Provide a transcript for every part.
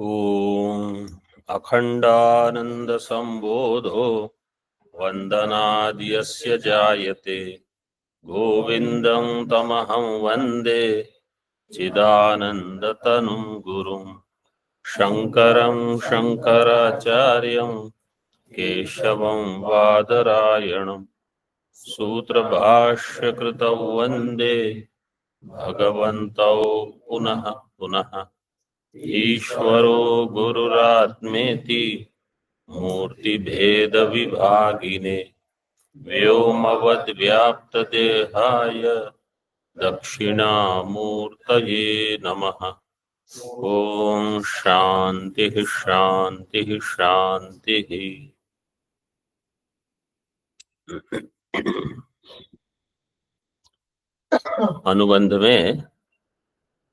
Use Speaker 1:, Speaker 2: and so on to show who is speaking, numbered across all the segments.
Speaker 1: ॐ अखण्डानन्दसम्बोधो वन्दनाद्यस्य जायते गोविन्दं तमहं वन्दे चिदानन्दतनुं गुरुं शङ्करं शङ्कराचार्यं केशवं बादरायणं सूत्रभाष्यकृतौ वन्दे भगवन्तौ पुनः पुनः ईश्वरो गुरुरात्मेति मूर्तिभेदविभागिने व्योमवद्व्याप्तदेहाय दक्षिणामूर्तये नमः। ॐ शान्तिः शान्तिः शान्तिः। अनुबंध में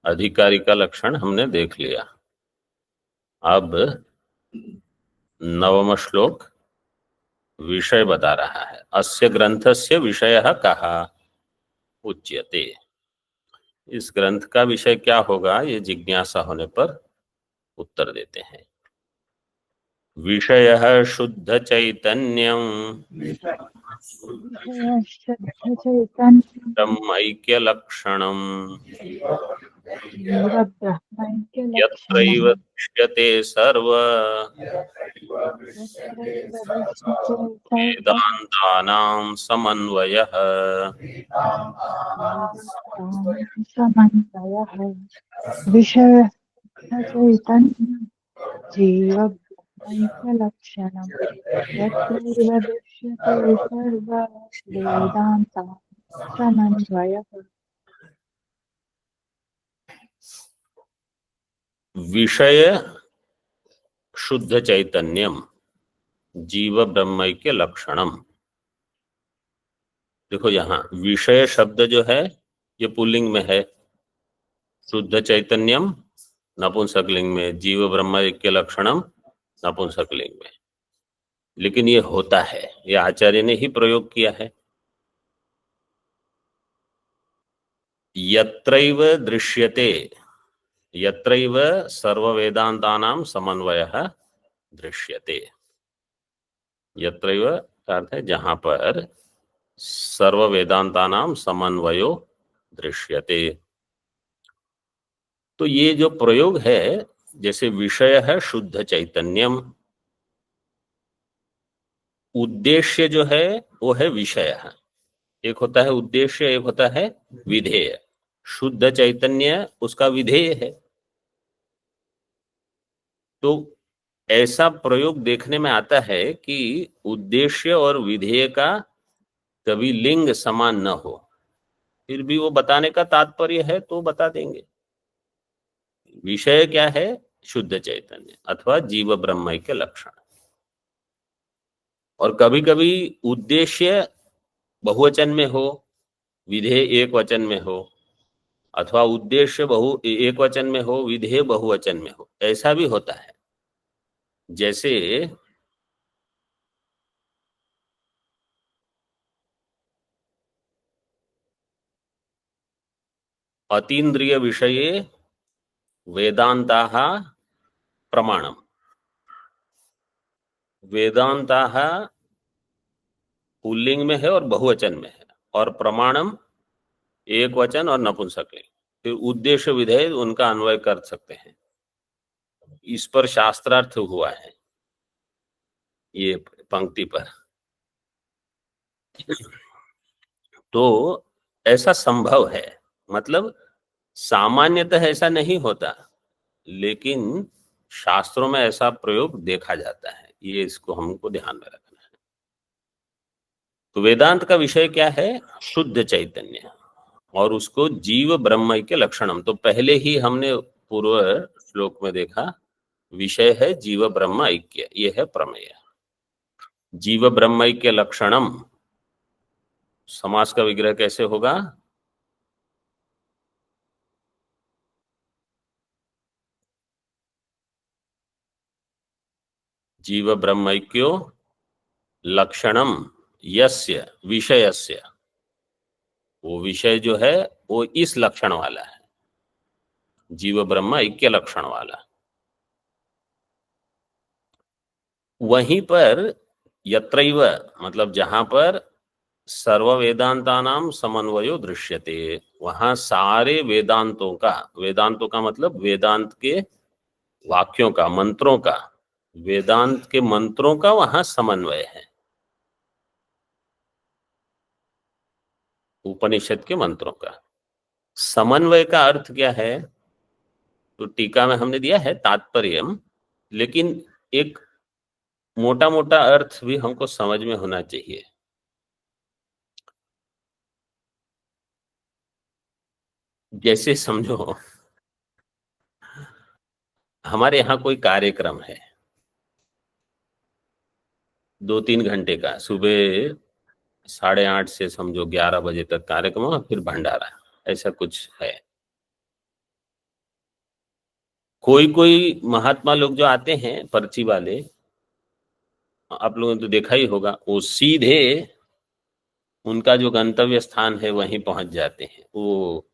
Speaker 1: अधिकारी का लक्षण हमने देख लिया। अब नवम श्लोक विषय बता रहा है। अस्य ग्रंथस्य विषयः कः उच्यते। इस ग्रंथ का विषय क्या होगा, ये जिज्ञासा होने पर उत्तर देते हैं। विषयः शुद्ध चैतन्यं ब्रह्मैक्य लक्षणम् यत्रैव दृश्यते सर्व वेदान्तानां समन्वयः
Speaker 2: विषय चैतन्य जीव लक्षणम यत्रैव दृश्यते सर्व वेदान्तानां समन्वयः।
Speaker 1: विषय शुद्ध चैतन्यम जीव ब्रह्मैक्य लक्षणम। देखो यहाँ विषय शब्द जो है ये पुल्लिंग में है, शुद्ध चैतन्यम नपुंसकलिंग में, जीव ब्रह्मैक्य लक्षणम नपुंसकलिंग में। लेकिन ये होता है, ये आचार्य ने ही प्रयोग किया है। यत्रैव दृश्यते, यत्रैव सर्व वेदांतानां समन्वयः दृश्यते। यत्रैव का अर्थ है जहां पर सर्व वेदांतानां समन्वयो दृश्यते। तो ये जो प्रयोग है, जैसे विषय है शुद्ध चैतन्यम, उद्देश्य जो है वो है विषय। एक होता है उद्देश्य, एक होता है विधेय। शुद्ध चैतन्य उसका विधेय है। तो ऐसा प्रयोग देखने में आता है कि उद्देश्य और विधेय का कभी लिंग समान न हो, फिर भी वो बताने का तात्पर्य है तो बता देंगे। विषय क्या है? शुद्ध चैतन्य अथवा जीव ब्रह्मैक्य लक्षण। और कभी कभी उद्देश्य बहुवचन में हो, विधेय एक वचन में हो, अथवा उद्देश्य एक वचन में हो, विधेय बहुवचन में हो, ऐसा भी होता है। जैसे अतीन्द्रिय विषये वेदांताः प्रमाणम। वेदांताः पुल्लिंग में है और बहुवचन में है, और प्रमाणम एक वचन और नपुंसकलिंग। फिर उद्देश्य विधेय उनका अन्वय कर सकते हैं। इस पर शास्त्रार्थ हुआ है ये पंक्ति पर। तो ऐसा संभव है, मतलब सामान्यतः ऐसा नहीं होता, लेकिन शास्त्रों में ऐसा प्रयोग देखा जाता है। ये इसको हमको ध्यान में रखना है। तो वेदांत का विषय क्या है? शुद्ध चैतन्य, और उसको जीव ब्रह्मैक्य लक्षणम। तो पहले ही हमने पूर्व श्लोक में देखा, विषय है जीव ब्रह्म ऐक्य, ये है प्रमेय। जीव ब्रह्मैक्य लक्षणम, समास का विग्रह कैसे होगा? जीव ब्रह्मैक्यो लक्षणम यस्य विषयस्य। वो विषय जो है वो इस लक्षण वाला है, जीव ब्रह्म ऐक्य लक्षण वाला। वहीं पर यत्रैव मतलब जहां पर सर्व वेदांतानाम समन्वयो दृश्यते, वहां सारे वेदांतों का मतलब वेदांत के वाक्यों का, मंत्रों का, वेदांत के मंत्रों का वहां समन्वय है, उपनिषद के मंत्रों का। समन्वय का अर्थ क्या है? तो टीका में हमने दिया है तात्पर्यम, लेकिन एक मोटा मोटा अर्थ भी हमको समझ में होना चाहिए। जैसे समझो हमारे यहाँ कोई कार्यक्रम है 2-3 घंटे का, सुबह 8:30 से समझो 11 बजे तक कार्यक्रम और फिर भंडारा, ऐसा कुछ है। कोई कोई महात्मा लोग जो आते हैं पर्ची वाले, आप लोगों ने तो देखा ही होगा, वो सीधे उनका जो गंतव्य स्थान है वहीं पहुंच जाते हैं। वो,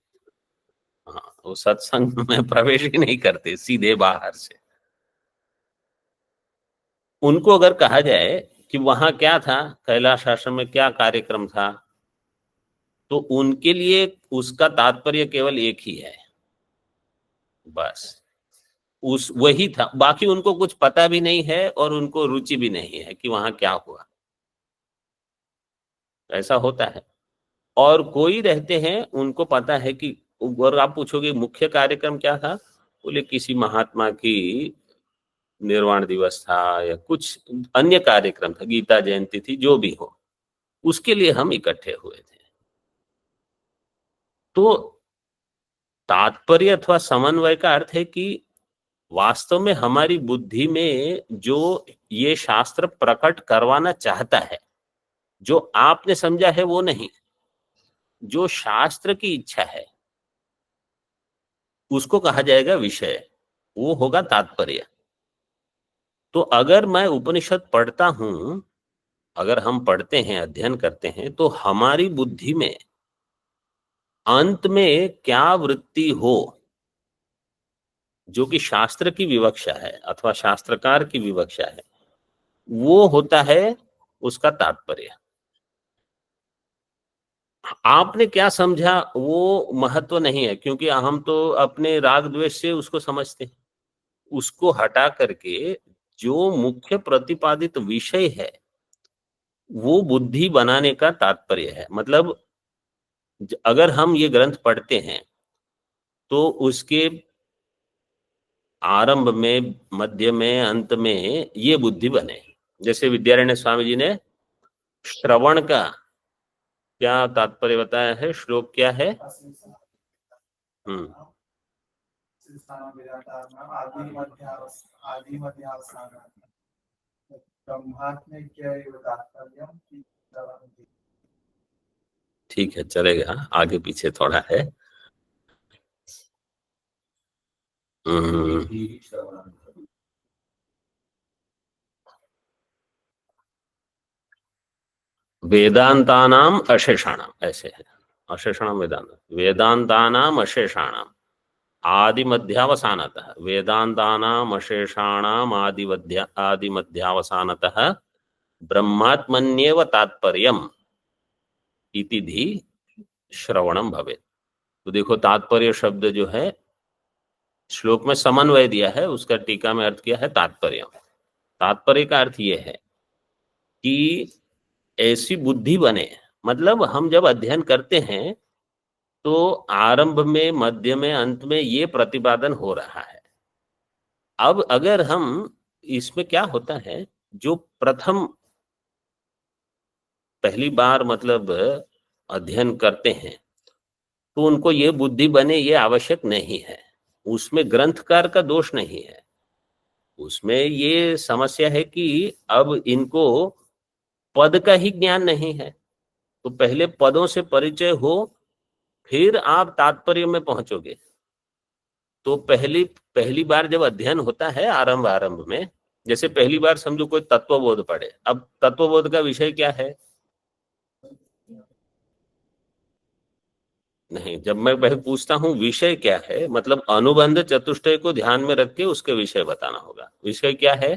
Speaker 1: हाँ, वो सत्संग में प्रवेश ही नहीं करते, सीधे बाहर से। उनको अगर कहा जाए कि वहां क्या था, कैलाश आश्रम में क्या कार्यक्रम था, तो उनके लिए उसका तात्पर्य केवल एक ही है, बस उस वही था। बाकी उनको कुछ पता भी नहीं है और उनको रुचि भी नहीं है कि वहां क्या हुआ। ऐसा होता है। और कोई रहते हैं उनको पता है कि, और आप पूछोगे मुख्य कार्यक्रम क्या था, बोले किसी महात्मा की निर्वाण दिवस था या कुछ अन्य कार्यक्रम था, गीता जयंती थी, जो भी हो, उसके लिए हम इकट्ठे हुए थे। तो तात्पर्य अथवा समन्वय का अर्थ है कि वास्तव में हमारी बुद्धि में जो ये शास्त्र प्रकट करवाना चाहता है, जो आपने समझा है वो नहीं, जो शास्त्र की इच्छा है उसको कहा जाएगा विषय, वो होगा तात्पर्य। तो अगर मैं उपनिषद पढ़ता हूं, अगर हम पढ़ते हैं, अध्ययन करते हैं, तो हमारी बुद्धि में अंत में क्या वृत्ति हो, जो कि शास्त्र की विवक्षा है अथवा शास्त्रकार की विवक्षा है, वो होता है उसका तात्पर्य। आपने क्या समझा वो महत्व नहीं है, क्योंकि हम तो अपने राग द्वेष से उसको समझते हैं। उसको हटा करके जो मुख्य प्रतिपादित विषय है वो बुद्धि बनाने का तात्पर्य है। मतलब अगर हम ये ग्रंथ पढ़ते हैं तो उसके आरंभ में, मध्य में, अंत में ये बुद्धि बने। जैसे विद्यारण्य स्वामी जी ने श्रवण का क्या तात्पर्य बताया है, श्लोक क्या है? हम्म ठीक है, चलेगा, आगे पीछे थोड़ा है। वेदांतानाम अशेषाणाम, ऐसे है, अशेषाणाम वेदांत, वेदांतानाम अशेषाणाम आदि मध्यावसानतः, वेदांतानाम अशेषाणाम आदि मध्यावसानतः ब्रह्मात्मन्येव तात्पर्यम इति धी श्रवणम भवेत्। तो देखो तात्पर्य शब्द जो है श्लोक में समन्वय दिया है, उसका टीका में अर्थ किया है तात्पर्य। तात्पर्य का अर्थ यह है कि ऐसी बुद्धि बने, मतलब हम जब अध्ययन करते हैं तो आरंभ में, मध्य में, अंत में ये प्रतिपादन हो रहा है। अब अगर हम, इसमें क्या होता है, जो प्रथम पहली बार मतलब अध्ययन करते हैं तो उनको ये बुद्धि बने ये आवश्यक नहीं है। उसमें ग्रंथकार का दोष नहीं है, उसमें ये समस्या है कि अब इनको पद का ही ज्ञान नहीं है। तो पहले पदों से परिचय हो, फिर आप तात्पर्य में पहुंचोगे। तो पहली पहली बार जब अध्ययन होता है आरंभ में, जैसे पहली बार समझो कोई तत्वबोध पढ़े, अब तत्वबोध का विषय क्या है? नहीं, जब मैं पहले पूछता हूं विषय क्या है, मतलब अनुबंध चतुष्टय को ध्यान में रख के उसके विषय बताना होगा। विषय क्या है?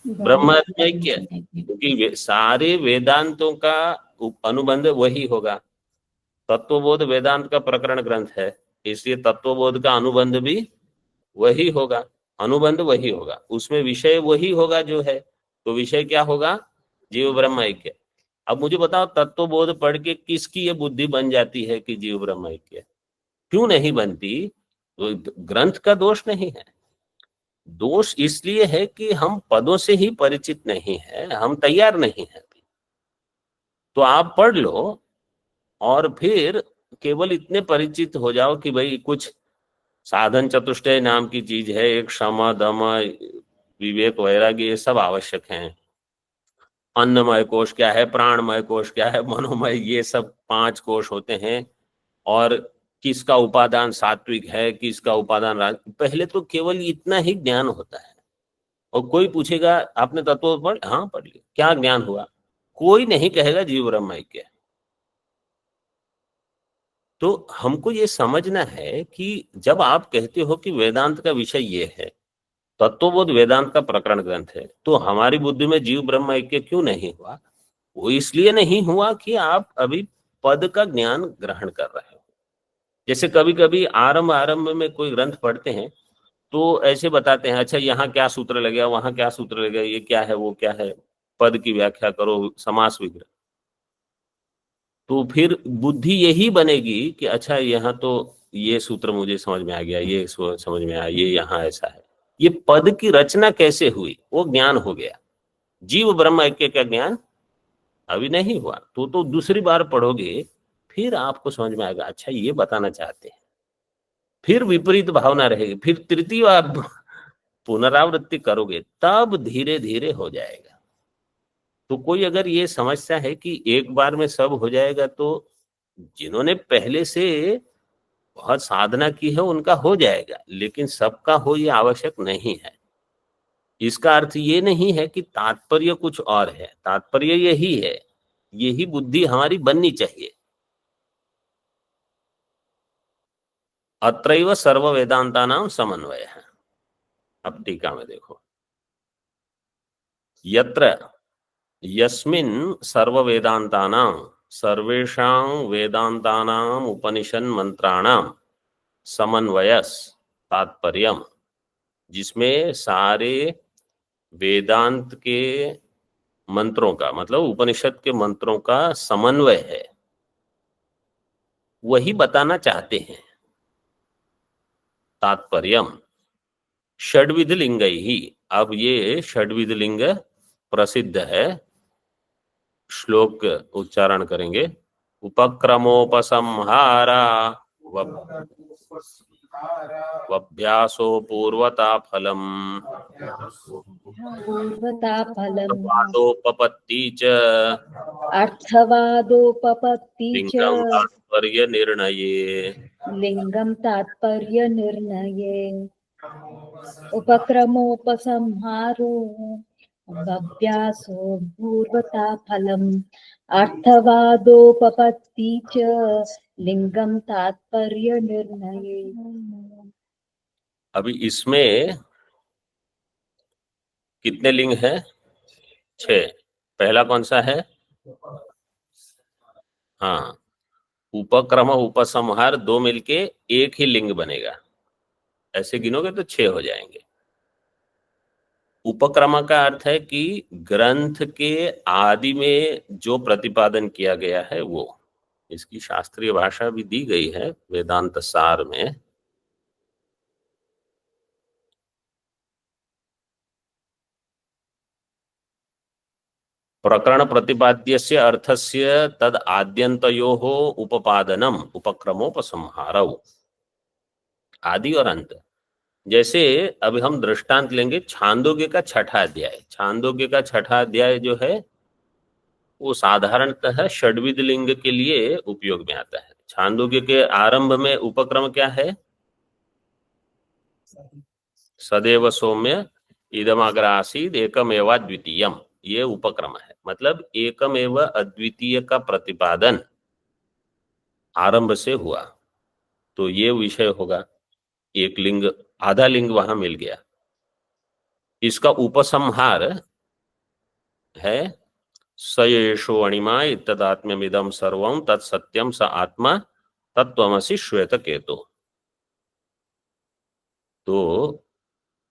Speaker 1: ब्रह्मैक्य, क्योंकि सारे वेदांतों का अनुबंध वही होगा। तत्वबोध वेदांत का प्रकरण ग्रंथ है, इसलिए तत्वबोध का अनुबंध भी वही होगा, अनुबंध वही होगा, उसमें विषय वही होगा जो है। तो विषय क्या होगा? जीव ब्रह्म ऐक्य। अब मुझे बताओ, तत्वबोध पढ़ के किसकी ये बुद्धि बन जाती है कि जीव ब्रह्म ऐक्य? क्यों नहीं बनती? तो ग्रंथ का दोष नहीं है, दोष इसलिए है कि हम पदों से ही परिचित नहीं है, हम तैयार नहीं है। तो आप पढ़ लो और फिर केवल इतने परिचित हो जाओ कि भाई कुछ साधन चतुष्टय नाम की चीज है, एक क्षमा दम विवेक वैराग्य ये सब आवश्यक हैं। अन्नमय कोश क्या है, प्राणमय कोश क्या है, मनोमय, ये सब 5 कोश होते हैं। और किसका उपादान सात्विक है, किसका उपादान पहले तो केवल इतना ही ज्ञान होता है। और कोई पूछेगा आपने तत्व पढ़? हाँ पढ़ लिया। क्या ज्ञान हुआ? कोई नहीं कहेगा जीव ब्रह्म ऐक्य। तो हमको ये समझना है कि जब आप कहते हो कि वेदांत का विषय ये है, तत्वबोध वेदांत का प्रकरण ग्रंथ है, तो हमारी बुद्धि में जीव ब्रह्म ऐक्य क्यों नहीं हुआ? वो इसलिए नहीं हुआ कि आप अभी पद का ज्ञान ग्रहण कर रहे हो। जैसे कभी कभी आरंभ आरंभ में कोई ग्रंथ पढ़ते हैं तो ऐसे बताते हैं, अच्छा यहाँ क्या सूत्र लगेगा, वहां क्या सूत्र लगेगा, ये क्या है, वो क्या है, पद की व्याख्या करो, समास विग्रह। तो फिर बुद्धि यही बनेगी कि अच्छा यहाँ तो ये सूत्र मुझे समझ में आ गया, ये समझ में आया, ये यहाँ ऐसा है। ये पद की रचना कैसे हुई वो ज्ञान हो गया। जीव ब्रह्म ऐक्य का ज्ञान अभी नहीं हुआ। तो दूसरी बार पढ़ोगे फिर आपको समझ में आएगा, अच्छा ये बताना चाहते हैं। फिर विपरीत भावना रहेगी, फिर तृतीय बार पुनरावृत्ति करोगे तब धीरे धीरे हो जाएगा। तो कोई अगर ये समस्या है कि एक बार में सब हो जाएगा, तो जिन्होंने पहले से बहुत साधना की है उनका हो जाएगा, लेकिन सबका हो ये आवश्यक नहीं है। इसका अर्थ ये नहीं है कि तात्पर्य कुछ और है, तात्पर्य यही है, यही बुद्धि हमारी बननी चाहिए। अत्रैव सर्व वेदांतानां समन्वय है। अब टीका में देखो, यत्र यस्मिन् सर्व वेदांतानां सर्वेषां वेदांतानां उपनिषन् मंत्राणां समन्वयस तात्पर्यम, जिसमें सारे वेदांत के मंत्रों का मतलब उपनिषद के मंत्रों का समन्वय है, वही बताना चाहते हैं। तात्पर्यम षड्विध लिंग ही। अब ये षड्विध लिंग प्रसिद्ध है, श्लोक उच्चारण करेंगे। उपक्रमोपसंहारा वभ्यासो पूर्वता फलम
Speaker 3: पूर्वता फलम्
Speaker 1: अर्थवादोपपत्ति च
Speaker 3: अर्थवादोपपत्ति च
Speaker 1: लिंगम तात्पर्य निर्णये।
Speaker 3: लिंगम तात्पर्य निर्णये उपक्रमोपसंहारो अभ्यासो पूर्वता फलम् अर्थवादोपपत्ति च लिंगम तात्पर्य निर्णये।
Speaker 1: अभी इसमें कितने लिंग हैं? 6। पहला कौन सा है? हाँ, उपक्रम उपसंहार 2 मिलके एक ही लिंग बनेगा। ऐसे गिनोगे तो 6 हो जाएंगे। उपक्रम का अर्थ है कि ग्रंथ के आदि में जो प्रतिपादन किया गया है वो, इसकी शास्त्रीय भाषा भी दी गई है वेदांत सार में। प्रकरण प्रतिपाद्यस्य अर्थस्य तद आद्यन्तयोः उपपादनम उपक्रमोपसंहारौ। आदि और अंत। जैसे अभी हम दृष्टांत लेंगे छांदोग्य का 6ठा अध्याय। छांदोग्य का 6ठा अध्याय जो है वो साधारणतः षड्विध लिंग के लिए उपयोग में आता है। छांदोग्य के आरंभ में उपक्रम क्या है? सदैव सौम्य इदमग्र आसीद एकमेव अद्वितीयम, ये उपक्रम है। मतलब एकमेव अद्वितीय का प्रतिपादन आरंभ से हुआ, तो ये विषय होगा। एक लिंग, आधा लिंग वहां मिल गया। इसका उपसंहार है स एषो अणिमा इत्तदात्म्यमिदं सर्वं तत्सत्यं स आत्मा तत्त्वमसि श्वेतकेतो। तो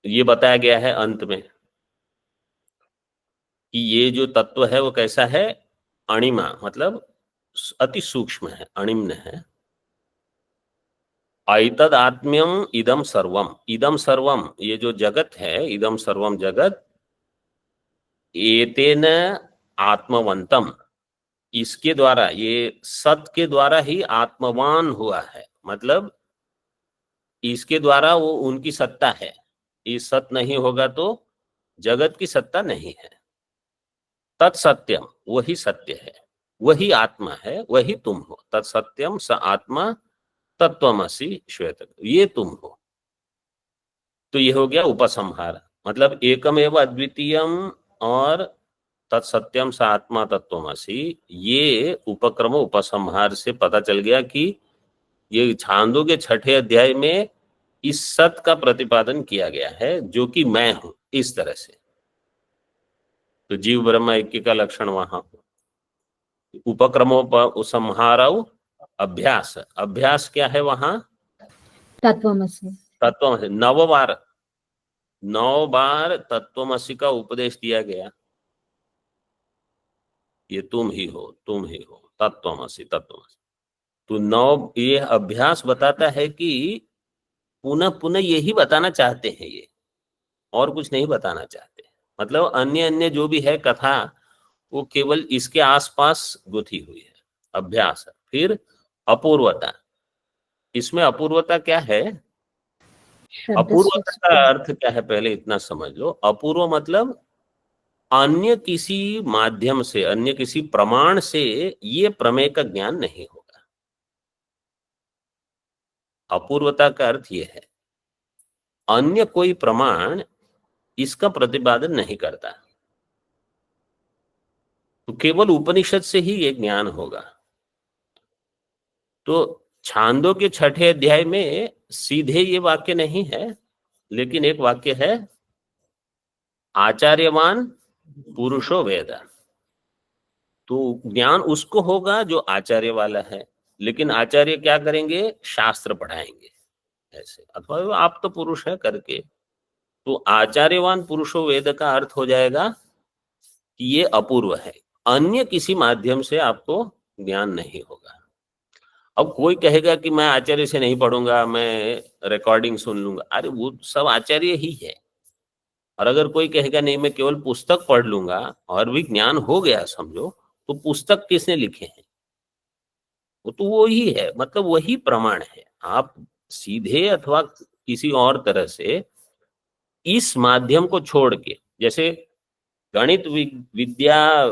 Speaker 1: ये बताया गया है अंत में कि ये जो तत्व है वो कैसा है, अणिमा मतलब अति सूक्ष्म है, अणिम्न है। ऐतद आत्म्यम इदम सर्वम ये जो जगत है, इदम सर्वम जगत, एतेन आत्मवंतम, इसके द्वारा, ये सत के द्वारा ही आत्मवान हुआ है, मतलब इसके द्वारा वो उनकी सत्ता है। ये सत नहीं होगा तो जगत की सत्ता नहीं है। तत्सत्यम, वही सत्य है, वही आत्मा है, वही तुम हो। तत्सत्यम स आत्मा तत्वमसि श्वेत, ये तुम हो। तो ये हो गया उपसंहार, मतलब एकमेव अद्वितीयम और तत्सत्यम स आत्मा तत्वमसि, ये उपक्रम उपसंहार से पता चल गया कि ये छांदोग्य के 6 अध्याय में इस सत का प्रतिपादन किया गया है जो कि मैं हूं, इस तरह से। तो जीव ब्रह्म ऐक्य का लक्षण वहां उपक्रमोपसंहारौ अभ्यास, अभ्यास क्या है वहां,
Speaker 3: तत्वमसि।
Speaker 1: तत्व 9 बार तत्वमसि का उपदेश दिया गया। ये तुम ही हो, तुम ही हो, तत्वमसि तत्वमसि। तो 9 ये अभ्यास बताता है कि पुनः पुनः यही बताना चाहते हैं ये, और कुछ नहीं बताना चाहते। मतलब अन्य अन्य जो भी है कथा, वो केवल इसके आसपास गुथी हुई है। अभ्यास। फिर अपूर्वता, इसमें अपूर्वता क्या है, अपूर्वता का अर्थ क्या है, पहले इतना समझ लो। अपूर्व मतलब अन्य किसी माध्यम से, अन्य किसी प्रमाण से ये प्रमेय का ज्ञान नहीं होगा। अपूर्वता का अर्थ ये है, अन्य कोई प्रमाण इसका प्रतिपादन नहीं करता, तो केवल उपनिषद से ही ये ज्ञान होगा। तो छांदों के 6 अध्याय में सीधे ये वाक्य नहीं है, लेकिन एक वाक्य है, आचार्यवान पुरुषो वेद। तो ज्ञान उसको होगा जो आचार्य वाला है, लेकिन आचार्य क्या करेंगे, शास्त्र पढ़ाएंगे ऐसे, अथवा आप तो पुरुष है करके। तो आचार्यवान पुरुषो वेद का अर्थ हो जाएगा कि ये अपूर्व है, अन्य किसी माध्यम से आपको ज्ञान नहीं होगा। अब कोई कहेगा कि मैं आचार्य से नहीं पढ़ूंगा, मैं रिकॉर्डिंग सुन लूंगा, अरे वो सब आचार्य ही है। और अगर कोई कहेगा नहीं मैं केवल पुस्तक पढ़ लूंगा और भी ज्ञान हो गया समझो, तो पुस्तक किसने लिखे हैं, वो तो वो ही है, मतलब वही प्रमाण है। आप सीधे अथवा किसी और तरह से इस माध्यम को छोड़ के, जैसे गणित विद्या,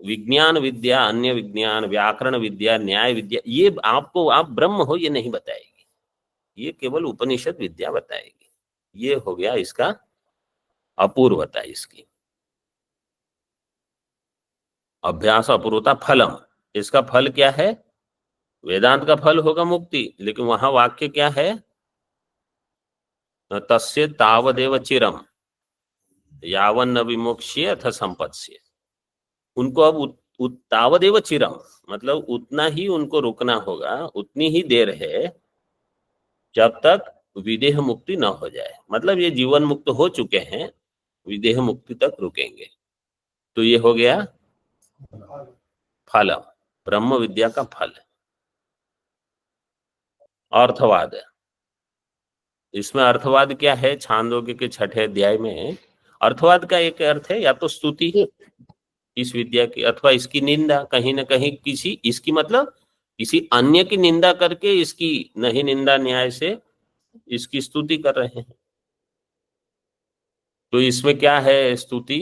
Speaker 1: विज्ञान विद्या, अन्य विज्ञान, व्याकरण विद्या, न्याय विद्या, ये आपको आप ब्रह्म हो ये नहीं बताएगी, ये केवल उपनिषद विद्या बताएगी। ये हो गया इसका अपूर्वता इसकी। अभ्यास अपूर्वता फलम, इसका फल क्या है, वेदांत का फल होगा मुक्ति, लेकिन वहां वाक्य क्या है, तस्य तावदेव चिरम यावन्न विमोक्ष्य अथ संपत्स्य। उनको अब तावदेव चिरम, मतलब उतना ही उनको रुकना होगा, उतनी ही देर है जब तक विदेह मुक्ति न हो जाए। मतलब ये जीवन मुक्त हो चुके हैं, विदेह मुक्ति तक रुकेंगे। तो ये हो गया फल, ब्रह्म विद्या का फल। अर्थवाद, इसमें अर्थवाद क्या है, छांदोग्य के 6 अध्याय में अर्थवाद का एक अर्थ है या तो स्तुति इस विद्या की, अथवा इसकी निंदा, कहीं ना कहीं किसी, इसकी मतलब किसी अन्य की निंदा करके इसकी नहीं निंदा न्याय से इसकी स्तुति कर रहे हैं। तो इसमें क्या है स्तुति,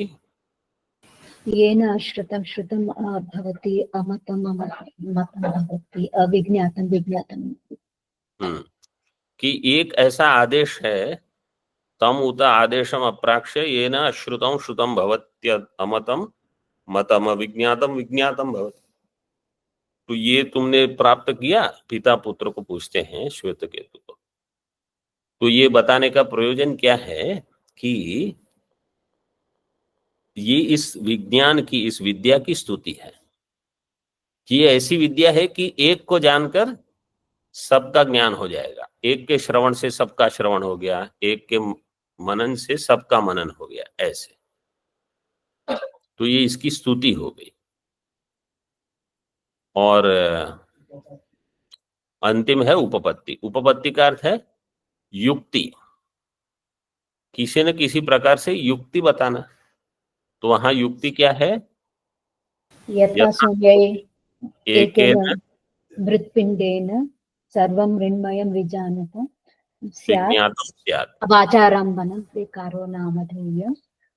Speaker 3: येन अश्रुतं श्रुतं भवति, अमतं मतं भवति, अविज्ञातं विज्ञातं।
Speaker 1: कि एक ऐसा आदेश है, तम उत आदेशम अप्राक्ष्य येन अश्रुतं श्रुतं भवत्य अमतं मतम अविज्ञातम विज्ञातम भवति। तो ये तुमने प्राप्त किया, पिता पुत्र को पूछते हैं श्वेतकेतु को। तो ये बताने का प्रयोजन क्या है कि ये इस विज्ञान की, इस विद्या की स्तुति है कि ये ऐसी विद्या है कि एक को जानकर सबका ज्ञान हो जाएगा, एक के श्रवण से सबका श्रवण हो गया, एक के मनन से सबका मनन हो गया, ऐसे। तो ये इसकी स्तुति हो गई। और अंतिम है उपपत्ति। उपपत्ति का अर्थ है युक्ति, किसी न किसी प्रकार से युक्ति बताना। तो वहां युक्ति क्या है?
Speaker 3: यथा सूर्ये
Speaker 1: एकेन
Speaker 3: मृत्पिण्डेन सर्वं मृण्मयं विजानत स्यात्
Speaker 1: विज्ञातं स्यात्।
Speaker 3: वाचारम्भनं विकारो नामधेय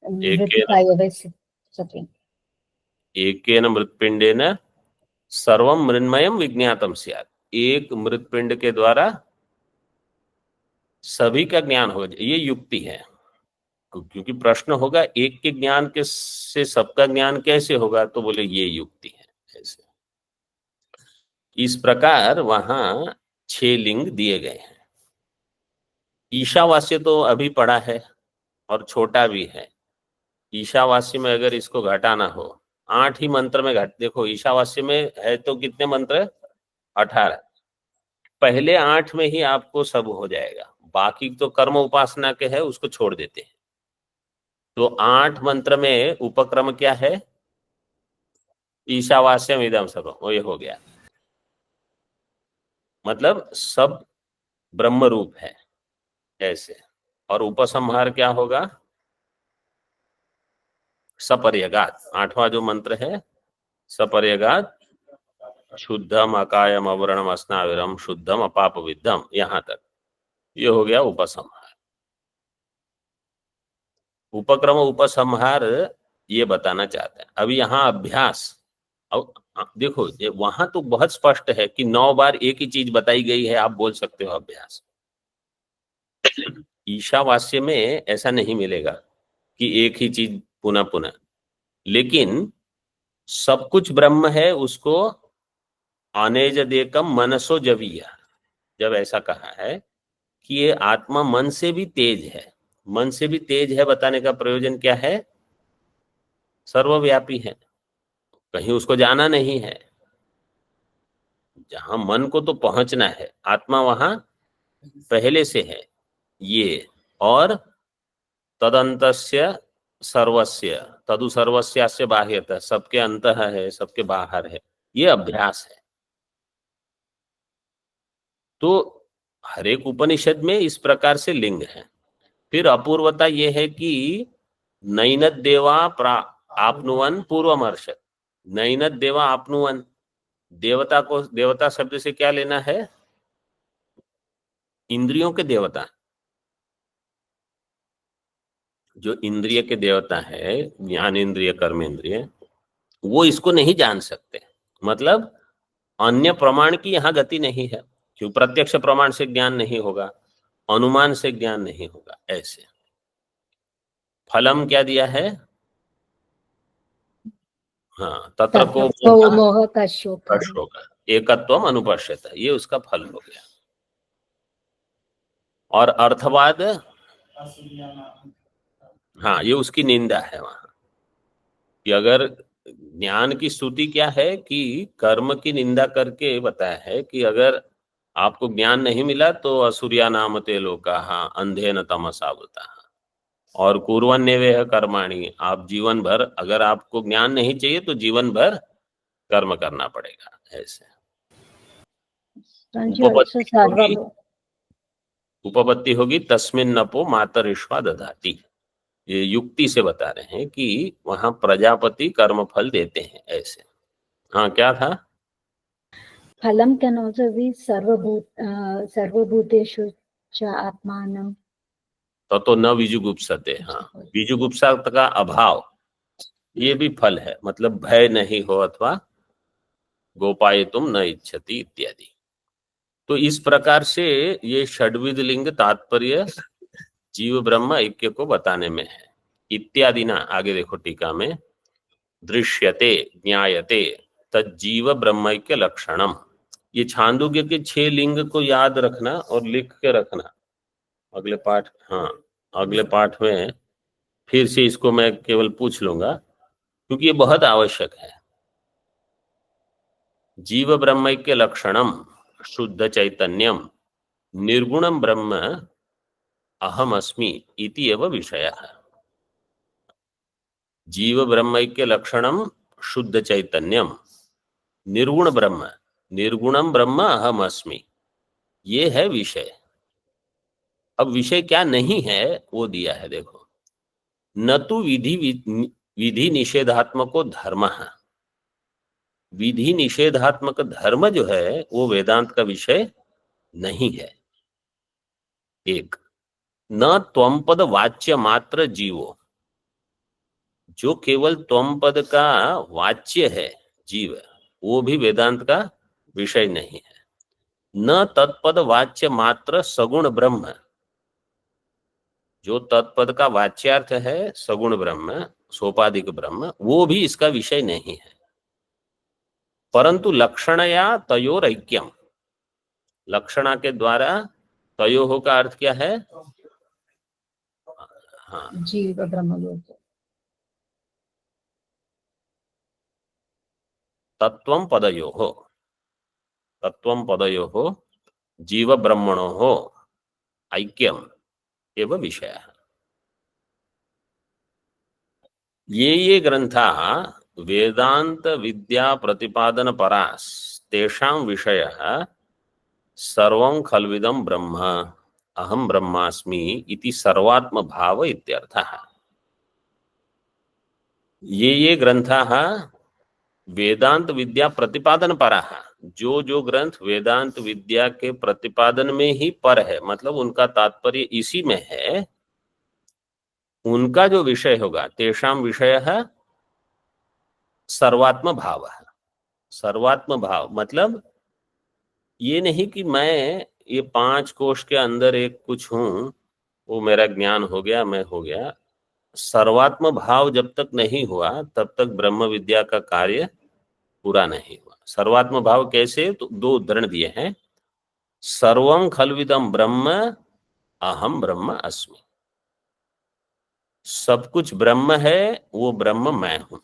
Speaker 3: मृत्तिकायवे सति।
Speaker 1: एकेन मृत्पिंडेन सर्वं मृण्मयं विज्ञातं स्यात्। एक मृतपिंड के द्वारा सभी का ज्ञान हो जाए, ये युक्ति है। क्योंकि प्रश्न होगा एक के ज्ञान के से सबका ज्ञान कैसे होगा, तो बोले ये युक्ति है। ऐसे इस प्रकार वहां 6 लिंग दिए गए हैं। ईशावास्य तो अभी पढ़ा है और छोटा भी है। ईशावास्य में अगर इसको घटाना हो, 8 ही मंत्र में घट, देखो ईशावास्य में है तो कितने मंत्र? 18। पहले 8 में ही आपको सब हो जाएगा, बाकी तो कर्म उपासना के है, उसको छोड़ देते हैं। तो 8 मंत्र में उपक्रम क्या है? ईशावास्यम इदम सर्वम, वो ये हो गया। मतलब सब ब्रह्म रूप है ऐसे। और उपसंहार क्या होगा? सपर्यगात। 8वां जो मंत्र है सपर्यगात, शुद्धम अकायम अवर्णम अस्नाविरम शुद्धम अपाप विद्धम, यहां तक ये हो गया उपसंहार। उपक्रम उपसंहार ये बताना चाहते हैं। अभी यहाँ अभ्यास, अब देखो वहां तो बहुत स्पष्ट है कि 9 बार एक ही चीज बताई गई है, आप बोल सकते हो अभ्यास। ईशावास्य में ऐसा नहीं मिलेगा कि एक ही चीज पुनः पुनः, लेकिन सब कुछ ब्रह्म है, उसको अनेज देकम मनसो जविया, जब ऐसा कहा है कि ये आत्मा मन से भी तेज है। मन से भी तेज है बताने का प्रयोजन क्या है? सर्वव्यापी है, कहीं उसको जाना नहीं है। जहां मन को तो पहुंचना है, आत्मा वहां पहले से है ये। और तदंतस्य सर्वस्य तदु सर्वस्यास्य बाह्यतः, सबके अंत है, सबके बाहर है, ये अभ्यास है। तो हर एक उपनिषद में इस प्रकार से लिंग है। फिर अपूर्वता यह है कि नैनद देवा आपनुवन पूर्वमर्शत। नैनद देवा आपनुवन, देवता को, देवता शब्द से क्या लेना है? इंद्रियों के देवता। जो इंद्रिय के देवता है, ज्ञान इंद्रिय कर्म इंद्रिय, वो इसको नहीं जान सकते। मतलब अन्य प्रमाण की यहाँ गति नहीं है, क्यों? प्रत्यक्ष प्रमाण से ज्ञान नहीं होगा, अनुमान से ज्ञान नहीं होगा। ऐसे फलम क्या दिया है? हाँ, तत्र को
Speaker 3: मोह का शोक
Speaker 1: होगा, एकत्वम अनुपश्यत, ये उसका फल हो गया। और अर्थवाद, हाँ, ये उसकी निंदा है वहां कि अगर ज्ञान की स्तुति क्या है कि कर्म की निंदा करके बताया है कि अगर आपको ज्ञान नहीं मिला तो असुरिया नामते लोका, अंधे न तमसावता, और कुर्वन्नेवेह कर्माणि, आप जीवन भर, अगर आपको ज्ञान नहीं चाहिए तो जीवन भर कर्म करना पड़ेगा। ऐसे उपपत्ति होगी तस्मिन् नपो मातरिश्वा दधाति। ये युक्ति से बता रहे हैं कि वहां प्रजापति कर्म फल देते हैं। ऐसे हाँ, क्या था?
Speaker 3: फलम कैन आल्सो बी सर्वभूतेषु च आत्मानं
Speaker 1: तो न विजुगुप्सते। हाँ, विजुगुप्सा का अभाव, ये भी फल है। मतलब भय नहीं हो अथवा गोपाय तुम न इच्छति इत्यादि। तो इस प्रकार से ये षड्विध लिंग तात्पर्य जीव ब्रह्म ऐक्य को बताने में है। इत्यादि ना, आगे देखो टीका में, दृश्यते ज्ञायते तज्जीव ब्रह्मैक्य लक्षणम। ये छांदोग्य के 6 लिंग को याद रखना और लिख के रखना। अगले पाठ, हाँ, अगले पाठ में फिर से इसको मैं केवल पूछ लूंगा क्योंकि ये बहुत आवश्यक है। जीव ब्रह्मैक्य लक्षणम शुद्ध चैतन्यम निर्गुणम ब्रह्म अहम अस्मि इति एव विषयः। जीव ब्रह्मैक्य लक्षणम शुद्ध चैतन्यम निर्गुण ब्रह्म निर्गुणम ब्रह्म अहम अस्मि, ये है विषय। अब विषय क्या नहीं है वो दिया है, देखो। न तो विधि निषेधात्मको धर्म, विधि निषेधात्मक धर्म जो है वो वेदांत का विषय नहीं है। एक, न त्वम पद वाच्य मात्र जीवो, जो केवल त्वम पद का वाच्य है जीव, वो भी वेदांत का विषय नहीं है। न तत्पद वाच्य मात्र सगुण ब्रह्म, जो तत्पद का वाच्यार्थ है सगुण ब्रह्म सोपाधिक ब्रह्म, वो भी इसका विषय नहीं है। परंतु लक्षणया तयोर ऐक्यम, लक्षणा के द्वारा तयोह का अर्थ क्या है? हाँ,
Speaker 3: जीव ब्रह्म
Speaker 1: तत्वम पदयोः, तत्वम पदयोः जीव ब्रह्मणोः ऐक्यम एव विषयः। ये ग्रंथा वेदांत विद्या प्रतिपादन परास तेषां विषयः सर्वं खल्विदं ब्रह्म अहम ब्रह्मास्मि इति सर्वात्म भाव इत्यर्थः। ये ग्रंथाः वेदांत विद्या प्रतिपादन पराः, जो ग्रंथ वेदांत विद्या के प्रतिपादन में ही पर है, मतलब उनका तात्पर्य इसी में है, उनका जो विषय होगा तेषां विषयः सर्वात्म भाव। सर्वात्म भाव मतलब ये नहीं कि मैं ये 5 कोश के अंदर एक कुछ हूं, वो मेरा ज्ञान हो गया, मैं हो गया। सर्वात्म भाव जब तक नहीं हुआ तब तक ब्रह्म विद्या का कार्य पूरा नहीं हुआ। सर्वात्म भाव कैसे? तो 2 उदाहरण दिए हैं। सर्वं खल्विदं ब्रह्म अहम ब्रह्म अस्मि, सब कुछ ब्रह्म है, वो ब्रह्म मैं हूं।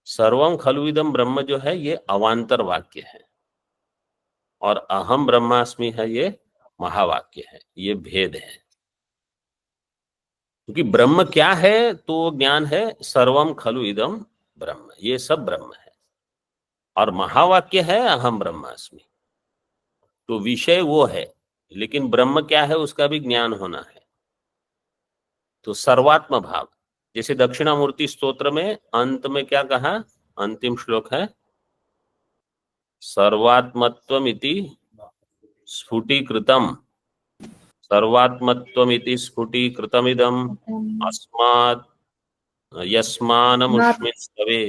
Speaker 1: सर्वं खल्विदं ब्रह्म जो है ये अवांतर वाक्य है, और अहम ब्रह्मास्मि है ये महावाक्य है, ये भेद है। क्योंकि ब्रह्म क्या है तो ज्ञान है सर्वम खलु इदम ब्रह्म, ये सब ब्रह्म है, और महावाक्य है अहम ब्रह्मास्मि। तो विषय वो है, लेकिन ब्रह्म क्या है उसका भी ज्ञान होना है। तो सर्वात्म भाव, जैसे दक्षिणामूर्ति स्तोत्र में अंत में क्या कहा? अंतिम श्लोक है सर्वात्मत्वमिति स्फुटीकृतम, सर्वात्मत्वमिति स्फुटीकृतमिदम् अस्मात् यस्मानमुष्मिस्तवे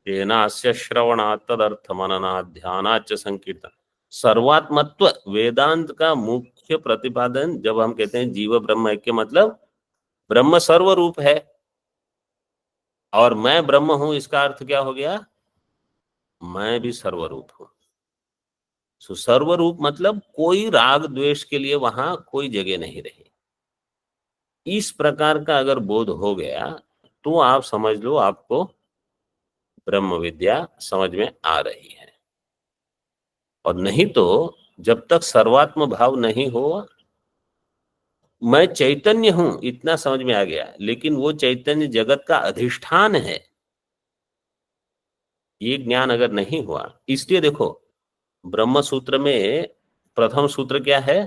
Speaker 1: तेनास्य श्रवणात् तदर्थमननात् ध्यानाच्च संकीर्तन। सर्वात्मत्व वेदांत का मुख्य प्रतिपादन जब हम कहते हैं जीव ब्रह्म ऐक्य, मतलब ब्रह्म सर्वरूप है और मैं ब्रह्म हूं, इसका अर्थ क्या हो गया? मैं भी सर्वरूप हूं। सो सर्वरूप मतलब कोई राग द्वेष के लिए वहां कोई जगह नहीं रही। इस प्रकार का अगर बोध हो गया तो आप समझ लो आपको ब्रह्म विद्या समझ में आ रही है। और नहीं तो जब तक सर्वात्म भाव नहीं हो, मैं चैतन्य हूं इतना समझ में आ गया, लेकिन वो चैतन्य जगत का अधिष्ठान है, ये ज्ञान अगर नहीं हुआ। इसलिए देखो ब्रह्म सूत्र में प्रथम सूत्र क्या है?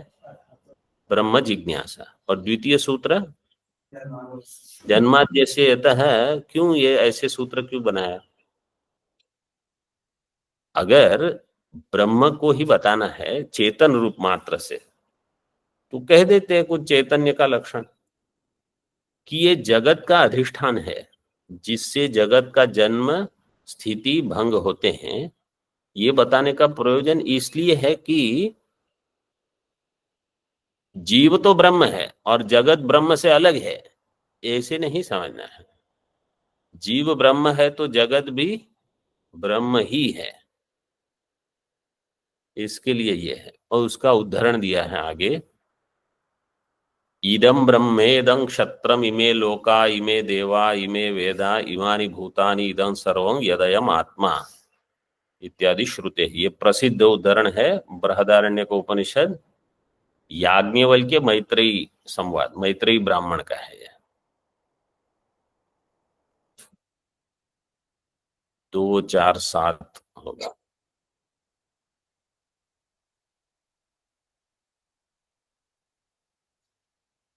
Speaker 1: ब्रह्म जिज्ञासा, और द्वितीय सूत्र जन्माद्य से अतः। क्यों ये ऐसे सूत्र क्यों बनाया? अगर ब्रह्म को ही बताना है चेतन रूप मात्र से तो कह देते हैं कुछ चैतन्य का लक्षण कि ये जगत का अधिष्ठान है, जिससे जगत का जन्म स्थिति भंग होते हैं। ये बताने का प्रयोजन इसलिए है कि जीव तो ब्रह्म है और जगत ब्रह्म से अलग है, ऐसे नहीं समझना है। जीव ब्रह्म है तो जगत भी ब्रह्म ही है, इसके लिए ये है। और उसका उदाहरण दिया है आगे, इदं ब्रह्मेदं क्षत्रम इमे लोका इमे देवा इमे वेदा इमानि भूतानि इदं सर्वं यदयम आत्मा इत्यादि श्रुते। ये प्रसिद्ध उदाहरण है बृहदारण्यक उपनिषद याज्ञवल्क्य मैत्रेयी संवाद, मैत्रेयी ब्राह्मण का है यह। 2, 4, 7 होगा।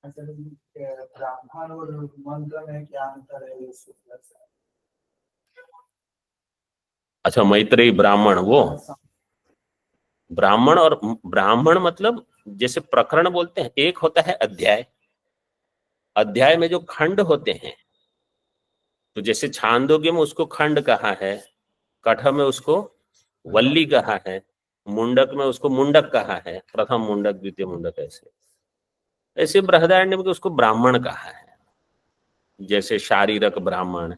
Speaker 4: ब्राह्मण और मंत्र में क्या अंतर है?
Speaker 1: अच्छा, मैत्रेयी ब्राह्मण, वो ब्राह्मण और ब्राह्मण मतलब जैसे प्रकरण बोलते हैं, एक होता है अध्याय, अध्याय में जो खंड होते हैं, तो जैसे छांदोग्य में उसको खंड कहा है, कठ में उसको वल्ली कहा है, मुंडक में उसको मुंडक कहा है, प्रथम मुंडक द्वितीय मुंडक, ऐसे ऐसे बृहदारण्य में उसको ब्राह्मण कहा है। जैसे शारीरक ब्राह्मण,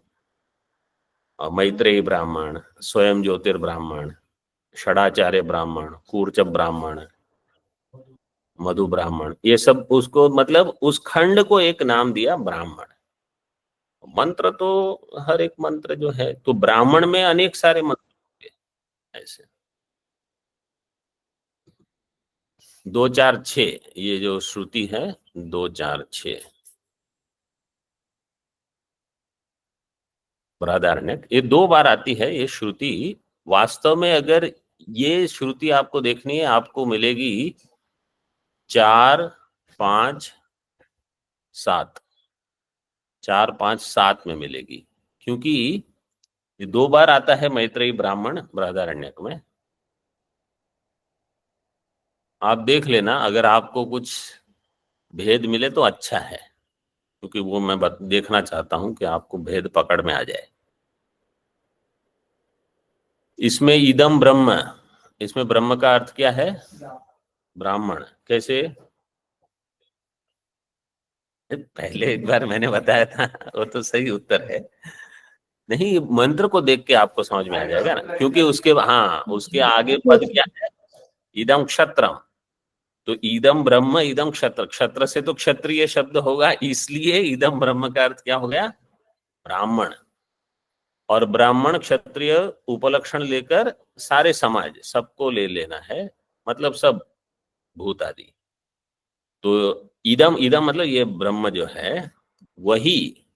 Speaker 1: मैत्रेयी ब्राह्मण, स्वयं ज्योतिर्ब्राह्मण, षडाचार्य ब्राह्मण, कूर्चब ब्राह्मण, मधु ब्राह्मण, ये सब उसको मतलब उस खंड को एक नाम दिया ब्राह्मण। मंत्र तो हर एक मंत्र जो है, तो ब्राह्मण में अनेक सारे मंत्र होंगे ऐसे। 2, 4, 6 ये जो श्रुति है, 2, 4, 6 बृहदारण्यक, ये 2 बार आती है ये श्रुति। वास्तव में अगर ये श्रुति आपको देखनी है, आपको मिलेगी 4, 5, 7, 4, 5, 7 में मिलेगी, क्योंकि ये 2 बार आता है मैत्रेयी ब्राह्मण बृहदारण्यक में। आप देख लेना, अगर आपको कुछ भेद मिले तो अच्छा है, क्योंकि वो मैं देखना चाहता हूं कि आपको भेद पकड़ में आ जाए। इसमें इदम ब्रह्म, इसमें ब्रह्म का अर्थ क्या है? ब्राह्मण। कैसे? पहले एक बार मैंने बताया था, वो तो सही उत्तर है। नहीं, मंत्र को देख के आपको समझ में आ जाएगा ना, क्योंकि उसके उसके आगे पद क्या है? इदम क्षत्रम। तो इदम ब्रह्म इदम क्षत्र, क्षत्र से तो क्षत्रिय शब्द होगा, इसलिए इदम ब्रह्म का अर्थ क्या हो गया? ब्राह्मण। और ब्राह्मण क्षत्रिय उपलक्षण लेकर सारे समाज सबको ले लेना है, मतलब सब भूत आदि। तो इदम इदम मतलब ये ब्रह्म जो है वही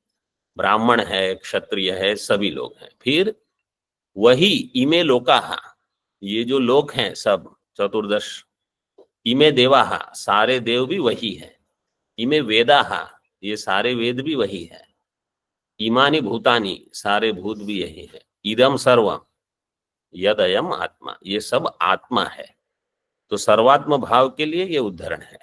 Speaker 1: ब्राह्मण है, क्षत्रिय है, सभी लोग हैं। फिर वही इमे लोकाहा, ये जो लोक हैं सब 14, इमे देवाहा, सारे देव भी वही है, इमे वेदाहा, ये सारे वेद भी वही है, इमानी भूतानी, सारे भूत भी यही है, इदम सर्वम यद अयम आत्मा, ये सब आत्मा है। तो सर्वात्म भाव के लिए ये उदाहरण है।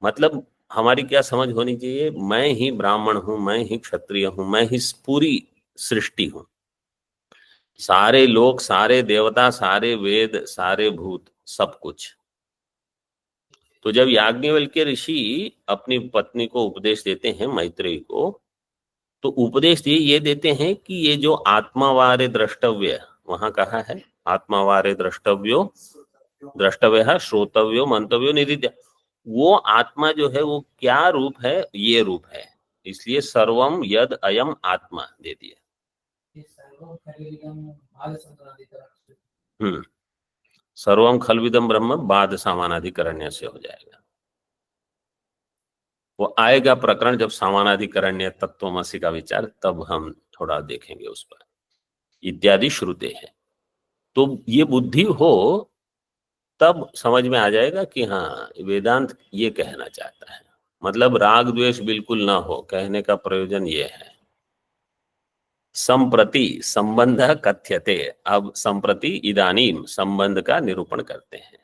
Speaker 1: मतलब हमारी क्या समझ होनी चाहिए? मैं ही ब्राह्मण हूं, मैं ही क्षत्रिय हूं, मैं ही पूरी सृष्टि हूं, सारे लोग, सारे देवता, सारे वेद, सारे भूत, सब कुछ। तो जब याज्ञवल्क्य ऋषि अपनी पत्नी को उपदेश देते हैं, मैत्रेयी को, तो उपदेश ये देते हैं कि ये जो आत्मावारे द्रष्टव्य, वहां कहा है आत्मावारे द्रष्टव्यो, द्रष्टव्य श्रोतव्यो मंतव्यो निदित्य, वो आत्मा जो है वो क्या रूप है? ये रूप है, इसलिए सर्वम यद अयम आत्मा दे दिया। सर्वम खलविदम ब्रह्म बाद सामानाधिकरण्य से हो जाएगा। वो आएगा प्रकरण जब सामानाधिकरण्य तत्वमसि का विचार, तब हम थोड़ा देखेंगे उस पर। इत्यादि श्रुते है, तो ये बुद्धि हो तब समझ में आ जाएगा कि हाँ, वेदांत ये कहना चाहता है। मतलब राग द्वेष बिल्कुल ना हो, कहने का प्रयोजन ये है। संप्रति संबंध कथ्यते, अब संप्रति इदानीम संबंध का निरूपण करते हैं।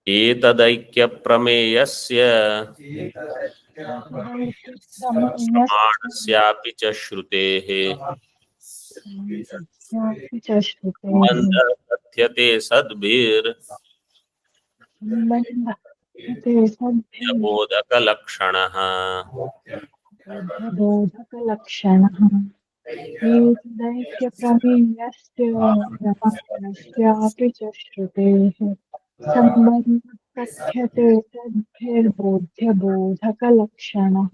Speaker 1: एतदैक्य प्रमेयस्य प्रमाणस्यापि च श्रुतेः संबंधः कथ्यते सद्भिर् बोधकलक्षणः।
Speaker 2: बोधकलक्षणः एतदैक्यप्रमेयस्य प्रमाणस्यापि च श्रुतेः संबन्धः कथ्यते तद्भिर्बोध्यबोधकलक्षणः।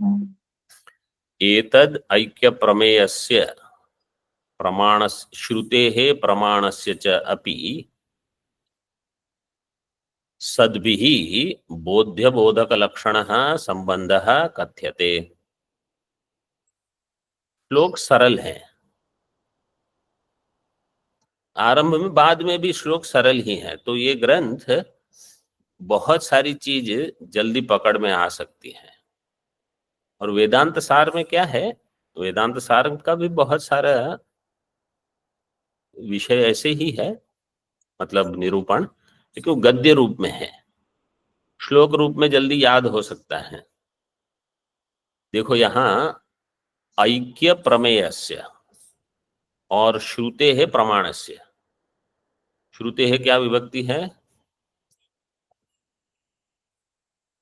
Speaker 1: एतद् ऐक्य प्रमेयस्य प्रमाण श्रुतेः प्रमाणस्य च अपि सद्भिः बोध्यबोधकलक्षणः संबंधः कथ्यते। श्लोक सरल है, आरंभ में, बाद में भी श्लोक सरल ही है, तो ये ग्रंथ बहुत सारी चीज जल्दी पकड़ में आ सकती है। और वेदांत सार में क्या है, वेदांत सार का भी बहुत सारा विषय ऐसे ही है, मतलब निरूपण, लेकिन वो गद्य रूप में है, श्लोक रूप में जल्दी याद हो सकता है। देखो यहां ऐक्य प्रमेयस्य और श्रुते है प्रमाणस्य। श्रुते है क्या विभक्ति है,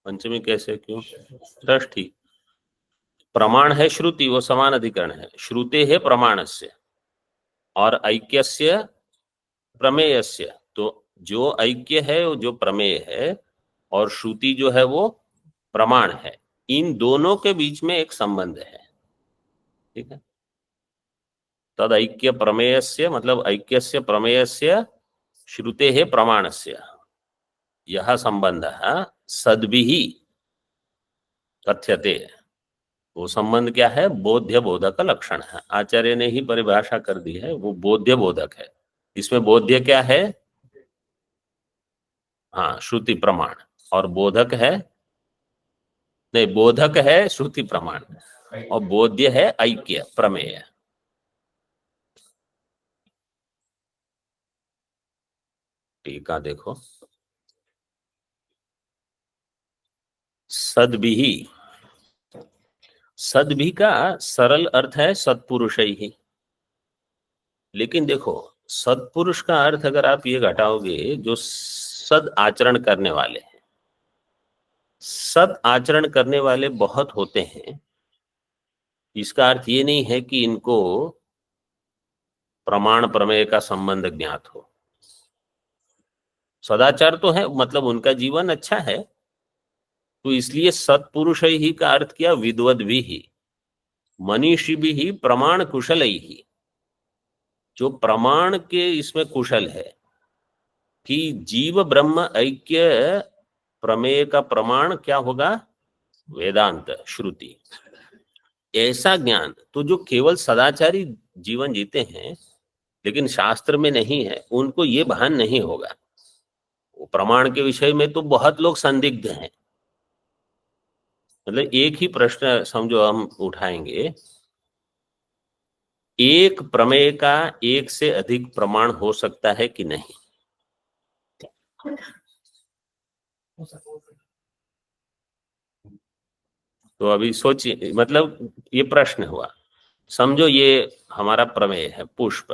Speaker 1: पंचमी कैसे, क्यों, षष्ठी। प्रमाण है श्रुति, वो समान अधिकरण है। श्रुते है प्रमाणस्य और ऐक्यस्य प्रमेयस्य, तो जो ऐक्य है वो जो प्रमेय है और श्रुति जो है वो प्रमाण है, इन दोनों के बीच में एक संबंध है। ठीक है, तद ऐक्य प्रमेयस्य मतलब ऐक्यस्य प्रमेयस्य श्रुते है प्रमाणस्य, यह संबंध सद्भिः कथ्यते। वो संबंध क्या है, बोध्य बोधक लक्षण है। आचार्य ने ही परिभाषा कर दी है, वो बोध्य बोधक है। इसमें बोध्य क्या है, हाँ श्रुति प्रमाण, और बोधक है, नहीं बोधक है श्रुति प्रमाण, और बोध्य है ऐक्य प्रमेय। टीका देखो, सद्भिः, सद्भि का सरल अर्थ है सत्पुरुष ही, लेकिन देखो सत्पुरुष का अर्थ अगर आप ये घटाओगे, जो सद आचरण करने वाले हैं, सद आचरण करने वाले बहुत होते हैं, इसका अर्थ ये नहीं है कि इनको प्रमाण प्रमेय का संबंध ज्ञात हो। सदाचार तो है, मतलब उनका जीवन अच्छा है, तो इसलिए सत्पुरुष ही का अर्थ किया विद्वद भी ही, मनीषी भी ही, प्रमाण कुशल ही, जो प्रमाण के इसमें कुशल है कि जीव ब्रह्म ऐक्य प्रमेय का प्रमाण क्या होगा, वेदांत श्रुति, ऐसा ज्ञान। तो जो केवल सदाचारी जीवन जीते हैं लेकिन शास्त्र में नहीं है, उनको ये भान नहीं होगा। वो प्रमाण के विषय में तो बहुत लोग संदिग्ध हैं। मतलब एक ही प्रश्न समझो हम उठाएंगे, एक प्रमेय का एक से अधिक प्रमाण हो सकता है कि नहीं? तो अभी सोचिए, मतलब ये प्रश्न हुआ, समझो ये हमारा प्रमेय है पुष्प,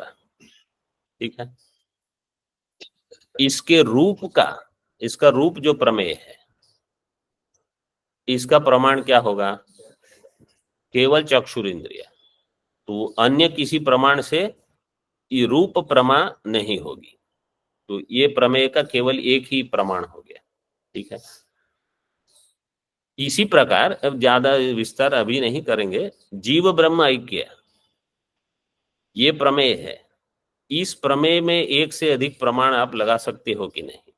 Speaker 1: ठीक है, इसके रूप का, इसका रूप जो प्रमेय है, इसका प्रमाण क्या होगा, केवल चक्षुरेंद्रिय। तो अन्य किसी प्रमाण से ये रूप प्रमा नहीं होगी, तो ये प्रमेय का केवल एक ही प्रमाण हो गया। ठीक है, इसी प्रकार, अब ज्यादा विस्तार अभी नहीं करेंगे, जीव ब्रह्म ऐक्य ये प्रमेय है, इस प्रमेय में एक से अधिक प्रमाण आप लगा सकते हो कि नहीं?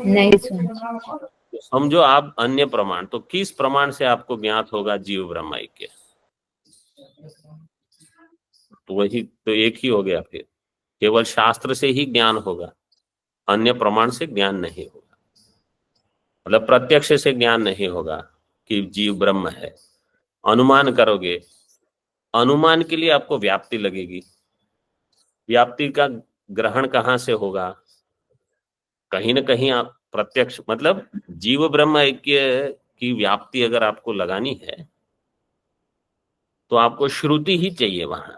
Speaker 3: नहीं सुना।
Speaker 1: तो समझो आप अन्य प्रमाण, तो किस प्रमाण से आपको ज्ञात होगा जीव ब्रह्म ऐक्य? तो वही तो एक ही हो गया, फिर केवल शास्त्र से ही ज्ञान होगा, अन्य प्रमाण से ज्ञान नहीं होगा। मतलब प्रत्यक्ष से ज्ञान नहीं होगा कि जीव ब्रह्म है। अनुमान करोगे, अनुमान के लिए आपको व्याप्ति लगेगी, व्याप्ति का ग्रहण कहाँ से होगा, कहीं ना कहीं आप प्रत्यक्ष, मतलब जीव ब्रह्म ऐक्य की व्याप्ति अगर आपको लगानी है तो आपको श्रुति ही चाहिए वहां,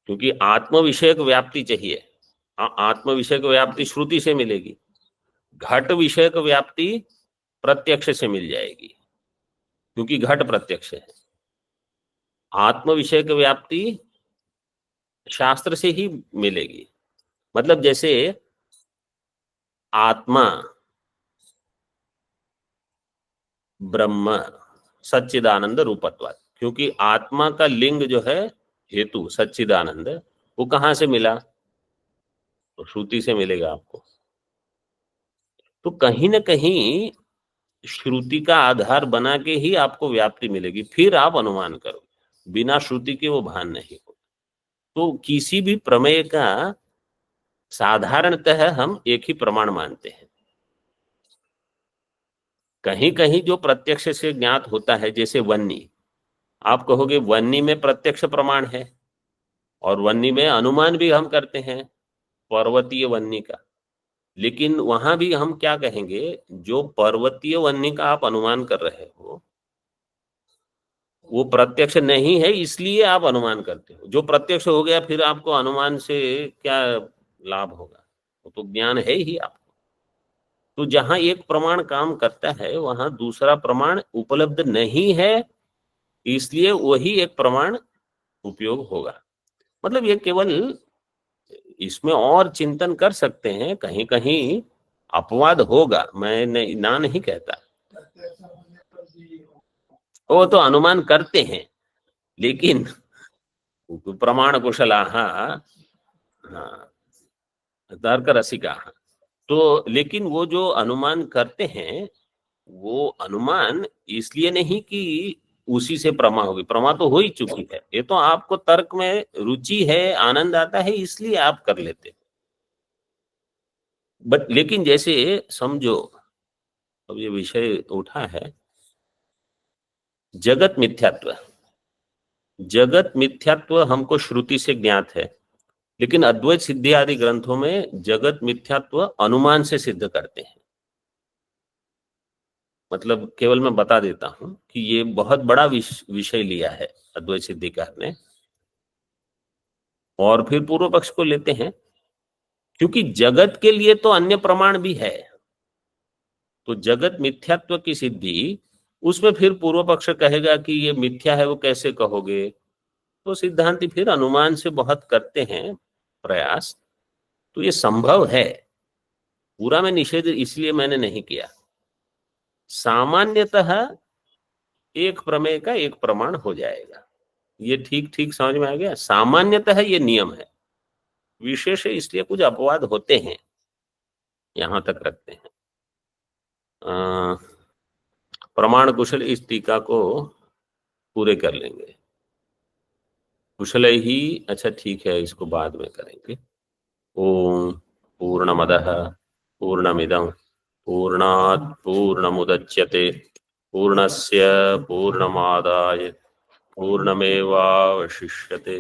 Speaker 1: क्योंकि आत्म विषयक व्याप्ति चाहिए। आत्म विषयक व्याप्ति श्रुति से मिलेगी, घट विषयक व्याप्ति प्रत्यक्ष से मिल जाएगी, क्योंकि घट प्रत्यक्ष है। आत्म विषयक व्याप्ति शास्त्र से ही मिलेगी। मतलब जैसे आत्मा ब्रह्म सच्चिदानंद रूपत्वात्, क्योंकि आत्मा का लिंग जो है हेतु सच्चिदानंद, वो कहां से मिला? तो श्रुति से मिलेगा आपको। तो कहीं ना कहीं श्रुति का आधार बना के ही आपको व्याप्ति मिलेगी, फिर आप अनुमान करो, बिना श्रुति के वो भान नहीं हो। तो किसी भी प्रमेय का साधारणतः हम एक ही प्रमाण मानते हैं। कहीं कहीं जो प्रत्यक्ष से ज्ञात होता है, जैसे वन्नी, आप कहोगे वन्नी में प्रत्यक्ष प्रमाण है, और वन्नी में अनुमान भी हम करते हैं पर्वतीय वन्नी का, लेकिन वहां भी हम क्या कहेंगे, जो पर्वतीय वन्नी का आप अनुमान कर रहे हो वो प्रत्यक्ष नहीं है, इसलिए आप अनुमान करते हो। जो प्रत्यक्ष हो गया फिर आपको अनुमान से क्या लाभ होगा? वो तो ज्ञान है ही आपको। तो जहां एक प्रमाण काम करता है वहां दूसरा प्रमाण उपलब्ध नहीं है, इसलिए वही एक प्रमाण उपयोग होगा। मतलब ये केवल, इसमें और चिंतन कर सकते हैं, कहीं कहीं अपवाद होगा, मैं नहीं कहता, वो तो अनुमान करते हैं, लेकिन प्रमाण कुशला, हाँ, तर्क रसिका, तो लेकिन वो जो अनुमान करते हैं वो अनुमान इसलिए नहीं कि उसी से प्रमा होगी, प्रमा तो हो ही चुकी है, ये तो आपको तर्क में रुचि है, आनंद आता है, इसलिए आप कर लेते हैं। बट लेकिन जैसे समझो, अब ये विषय उठा है जगत मिथ्यात्व। जगत मिथ्यात्व हमको श्रुति से ज्ञात है, लेकिन अद्वैत सिद्धि आदि ग्रंथों में जगत मिथ्यात्व अनुमान से सिद्ध करते हैं। मतलब केवल मैं बता देता हूं कि ये बहुत बड़ा विषय लिया है अद्वैत सिद्धिकार ने, और फिर पूर्व पक्ष को लेते हैं, क्योंकि जगत के लिए तो अन्य प्रमाण भी है। तो जगत मिथ्यात्व की सिद्धि, उसमें फिर पूर्व पक्ष कहेगा कि ये मिथ्या है, वो कैसे कहोगे? तो सिद्धांति फिर अनुमान से बहुत करते हैं प्रयास। तो ये संभव है, पूरा में निषेध इसलिए मैंने नहीं किया। सामान्यतः एक प्रमेय का एक प्रमाण हो जाएगा, ये ठीक ठीक समझ में आ गया। सामान्यतः ये नियम है, विशेष इसलिए कुछ अपवाद होते हैं, यहां तक रखते हैं। प्रमाण कुशल इस टीका को पूरे कर लेंगे, कुशल ही, अच्छा ठीक है, इसको बाद में करेंगे। ओम पूर्णमदः पूर्णमिदं पूर्णात् पूर्णमुदच्यते पूर्णस्य पूर्णमादाय पूर्णमेवावशिष्यते।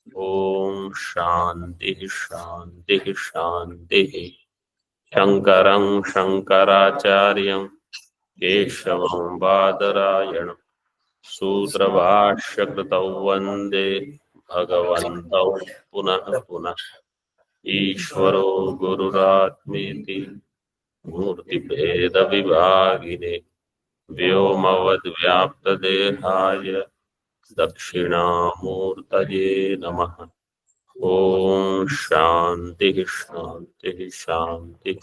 Speaker 1: ओम शांति शांति शांति। शंकरं शंकराचार्यं केशवं बादरायणं सूत्रभाष्यकृतौ वन्दे भगवन्तौ पुनः पुनः। ईश्वरो गुरुरात्मेति मूर्तिभेदविभागिने व्योमवद्व्याप्तदेहाय दक्षिणामूर्तये नमः। ओम शांति शांति शांति।